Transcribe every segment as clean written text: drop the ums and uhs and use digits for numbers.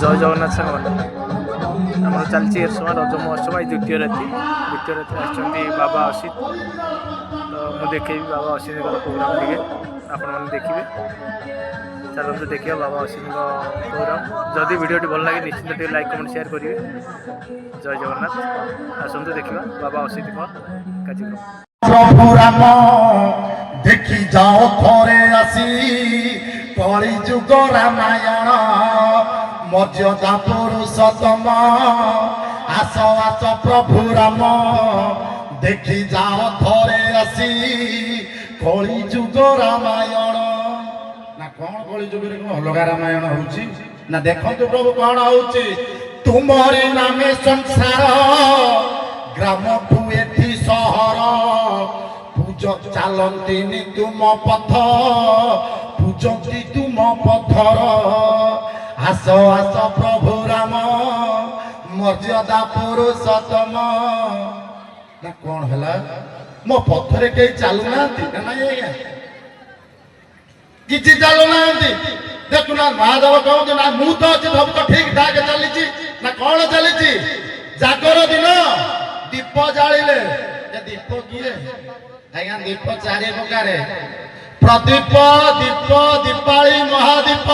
जय जगन्नाथ साଙ୍ଗମାନେ ଆମର ଚାଲିଛି ଏରସମା ରଜ ମହୋତ୍ସବ ଏଇ ଦ୍ୱିତୀୟ ରାତି ଆସିଛନ୍ତି ବାବା ଅସିତ। ତ ମୁଁ ଦେଖେଇବି ବାବା ଅସିତଙ୍କର ପ୍ରୋଗ୍ରାମ ଟିକେ ଆପଣମାନେ ଦେଖିବେ। ଚାଲନ୍ତୁ ଦେଖିବା ବାବା ଅସିତଙ୍କ ପ୍ରୋଗ୍ରାମ। ଯଦି ଭିଡ଼ିଓଟି ଭଲ ଲାଗେ ନିଶ୍ଚିତ ଟିକେ ଲାଇକ୍ କମେଣ୍ଟ ସେୟାର କରିବେ। ଜୟ ଜଗନ୍ନାଥ। ଆସନ୍ତୁ ଦେଖିବା ବାବା ଅସିତଙ୍କ କାର୍ଯ୍ୟକ୍ରମ। प्रभु राम देखी जाओ थोरे आसी कली जुग रामायण मर्यादा पुरुषोत्तम आस आस प्रभु राम देखी जाओ थोरे आसी कली जुग रामायण ना कौन कली जुग रे अलग रामायण होउची ना देखंतु प्रभु कौन होउची तुमरी नामे संसार ग्राम ठू एठी सहर पूज चलती तुम पथ पूजती तुम पथर आस आस प्रभु राम मर्यादा पुरुषोत्तम ना कौन है मो पथरे कई चलू ना आज्ञा किसी चलू ना देखु ना महादेव कहते ना मु तो अच्छी सब तो ठीक ठाक चली ना कौन चली जागर दिन दीप जालिले दीप किए आज्ञा दीप चारि प्रकार प्रदीप दीप दीपाली महादीप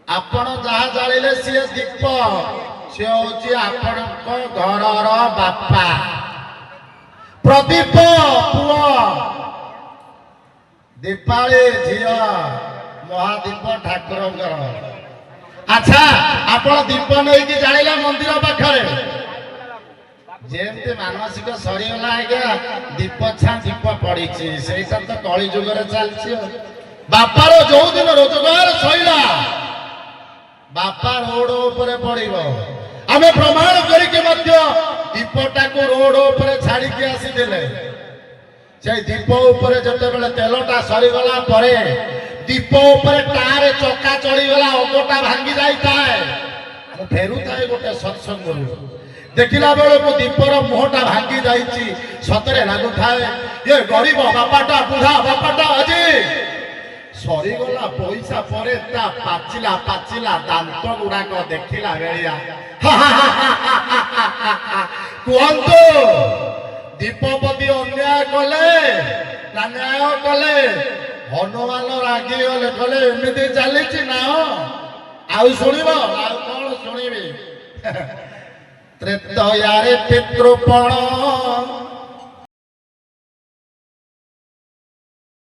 आपण जहाँ जालिले सी दीप सी हूँ आपण घरर बापा प्रदीप पुआ दीपाली झील महादीप ठाकुर। अच्छा आपण दीप नहीं कि जानिला मंदिर पाखरे जेमती मानसिक सरीगला आज्ञा दीप छा दीप पड़ी से तो कली जुगर चलती बापार जो दिन रोजगार सैला बापा रोड उपरे पड़ो आम प्रमाण करके दीपटा को रोड उपरे छाड़ी आसीले से दीप उपरे जिते बेले तेलटा सरीगला परे दीप उपरे टार चक्का चढ़ीगला अगटा भांगी जाए फेरू थाए गोटे सत्संग देखला बेल को दीपर मुहटा भांगी जाइए सतरे लगु थाए ये गरीब बापाटा बुढ़ा बापाटा अजी सरीगला पैसा पर पाचिला पाचिला दांत गुड़ाक देखला बेलिया कहतु दीपपति अन्याय कले ना न्याय कले हनुमान रागी गले कले एमती चली ना आउ शुणव आउ कौन शुणी त्रेतयारे पितृपण